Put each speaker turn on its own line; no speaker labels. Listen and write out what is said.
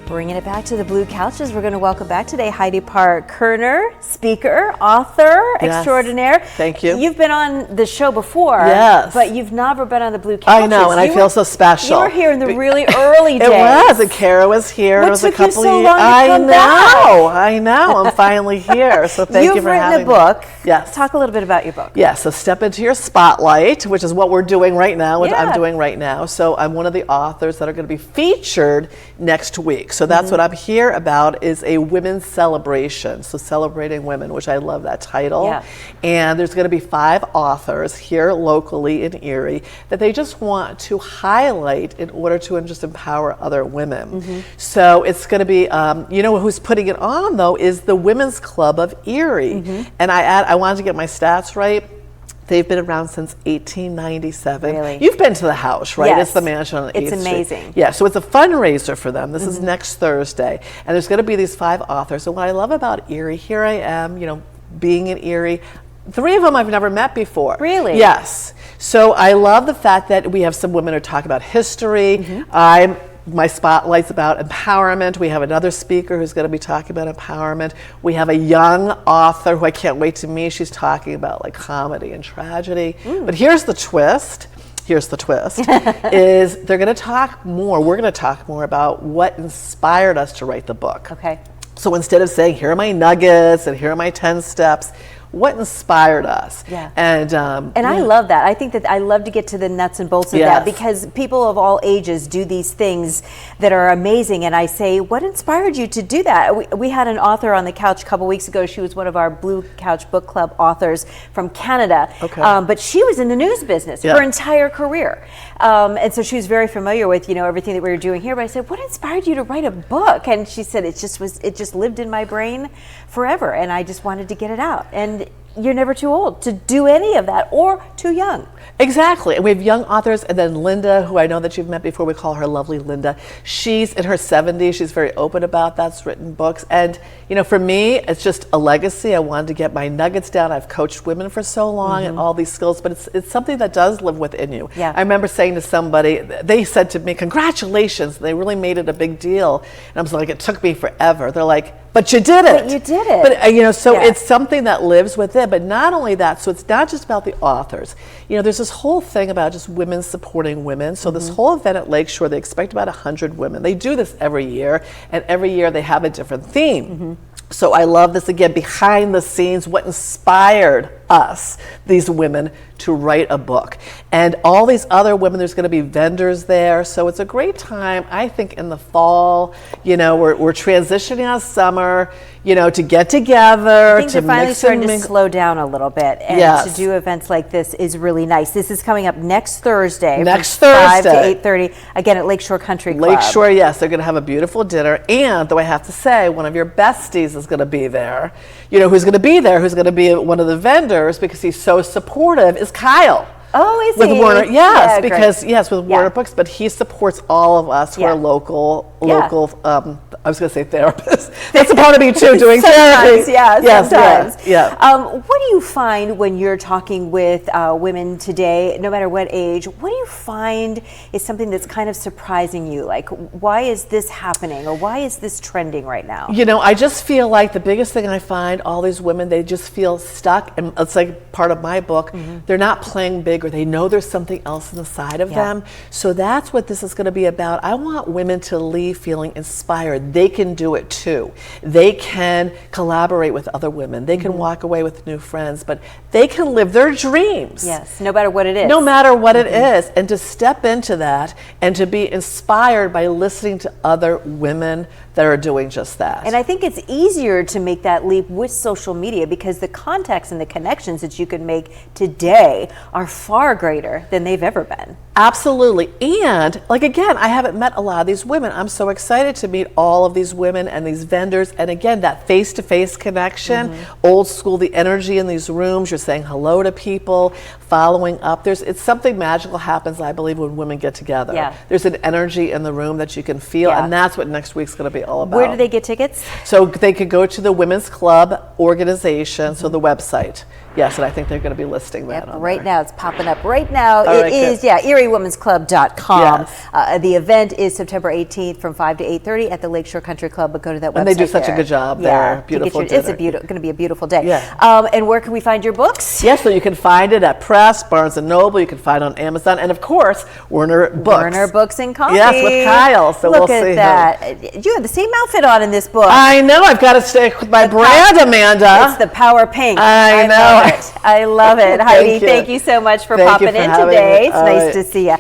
Bringing it back to the Blue Couches, we're going to welcome back today Heidi Park-Kerner, speaker, author extraordinaire.
Thank you.
You've been on the show before, but you've never been on the Blue Couches.
I know, and I feel so special.
You were here in the really early days.
It was, and Kara was here.
What
it was
took
a couple
you so
of
long to come back?
I know. I'm finally here, so thank you for having me.
You've written a book.
Yes.
Talk a little bit about your book.
Yes, so Step Into Your Spotlight, which is what we're doing right now, what I'm doing right now. So I'm one of the authors that are going to be featured next week. So that's what I'm here about, is a women's celebration. So celebrating women, which I love that title.
Yeah.
And there's going to be 5 authors here locally in Erie that they just want to highlight in order to just empower other women. So it's going to be, you know, who's putting it on though is the Women's Club of Erie. And I wanted to get my stats right. They've been around since 1897.
Really?
You've been to the house, right?
Yes.
It's the mansion on 8th
It's
Street.
amazing.
Yeah, so it's a fundraiser for them. This is next Thursday. And there's going to be these 5 authors. And what I love about Erie, here I am, you know, being in Erie. 3 of them I've never met before.
Really?
Yes. So I love the fact that we have some women who talk about history. My spotlight's about empowerment. We have another speaker who's going to be talking about empowerment. We have a young author who I can't wait to meet. She's talking about like comedy and tragedy. But here's the twist. Is they're going to talk more. We're going to talk more about what inspired us to write the book.
Okay.
So instead of saying, here are my nuggets and here are my 10 steps, what inspired us?
Yeah.
And
I love that. I think that I love to get to the nuts and bolts of that, because people of all ages do these things that are amazing. And I say, what inspired you to do that? We had an author on the couch a couple weeks ago. She was one of our Blue Couch Book Club authors from Canada.
Okay.
But she was in the news business her entire career. And so she was very familiar with, you know, everything that we were doing here. But I said, what inspired you to write a book? And she said, it just lived in my brain forever. And I just wanted to get it out. And you're never too old to do any of that, or too young.
Exactly. And we have young authors, and then Linda, who I know that you've met before, we call her lovely Linda. She's in her 70s. She's very open about that. She's written books. And, you know, for me, it's just a legacy. I wanted to get my nuggets down. I've coached women for so long and all these skills, but it's something that does live within you.
Yeah.
I remember saying to somebody, they said to me, congratulations. They really made it a big deal. And I was like, it took me forever. They're like, but you did it.
But you did it.
But, you know, so it's something that lives within. But not only that, so it's not just about the authors. You know, there's this whole thing about just women supporting women. So this whole event at Lakeshore, they expect about 100 women. They do this every year, and every year they have a different theme. So I love this, again, behind the scenes, what inspired us, these women, to write a book. And all these other women, there's going to be vendors there. So it's a great time, I think, in the fall. You know, we're transitioning out of summer, you know, to get together,
I think
to
they're finally
mix
starting
and
to
mingle.
slow down a little bit, and to do events like this is really nice. This is coming up next Thursday.
Next
from
Thursday.
5 to 8:30, again at Lakeshore Country Club.
Lakeshore, yes, they're going to have a beautiful dinner. And though I have to say, one of your besties is going to be there. You know, who's going to be there, who's going to be one of the vendors, because he's so supportive, is Kyle.
Oh, is
with
he?
Warner, yes,
Yeah,
because with Warner Books, but he supports all of us who are local. I was going to say therapists. That's a part of me too, doing therapy.
Sometimes.
Yeah.
What do you find when you're talking with women today, no matter what age? What do you find is something that's kind of surprising you? Like, why is this happening, or why is this trending right now?
You know, I just feel like the biggest thing I find, all these women, they just feel stuck, and it's like part of my book. They're not playing big, or they know there's something else inside of them. So that's what this is going to be about. I want women to leave feeling inspired. They can do it too. They can collaborate with other women. They can walk away with new friends, but they can live their dreams.
Yes, no matter what it is.
No matter what it is. And to step into that and to be inspired by listening to other women that are doing just that.
And I think it's easier to make that leap with social media, because the contacts and the connections that you can make today are far greater than they've ever been.
Absolutely. And like, again, I haven't met a lot of these women. I'm so excited to meet all of these women and these vendors. And again, that face-to-face connection, old school, the energy in these rooms, you're saying hello to people, following up. It's something magical happens, I believe, when women get together.
Yeah.
There's an energy in the room that you can feel, and that's what next week's going to be all about.
Where do they get tickets?
So they could go to the Women's Club organization, so the website. Yes, and I think they're going to be listing that
Yep,
on
right
there.
now. It's popping up right now.
All
It
right,
is,
good.
ErieWomen'sClub.com.
Yes.
The event is September 18th from 5 to 8:30 at the Lakeshore Country Club, but go to that website.
And they do such a
there.
good job
Yeah,
there.
to get
Beautiful
It's
dinner.
going to be a beautiful day.
Yeah.
And where can we find your books?
Yes, so you can find it at Press, Barnes & Noble, you can find it on Amazon, and of course, Werner Books.
Werner Books and Coffee.
Yes, with Kyle, so
Look
we'll
at
see
that. You have the same outfit on in this book.
I know, I've got to stick with my brand, Amanda.
It's the power pink.
I know.
Love it. I love it. Heidi,
you.
thank you so much for
Thank you
popping
for
in
having
today.
me.
It's
All
nice
right.
to see you.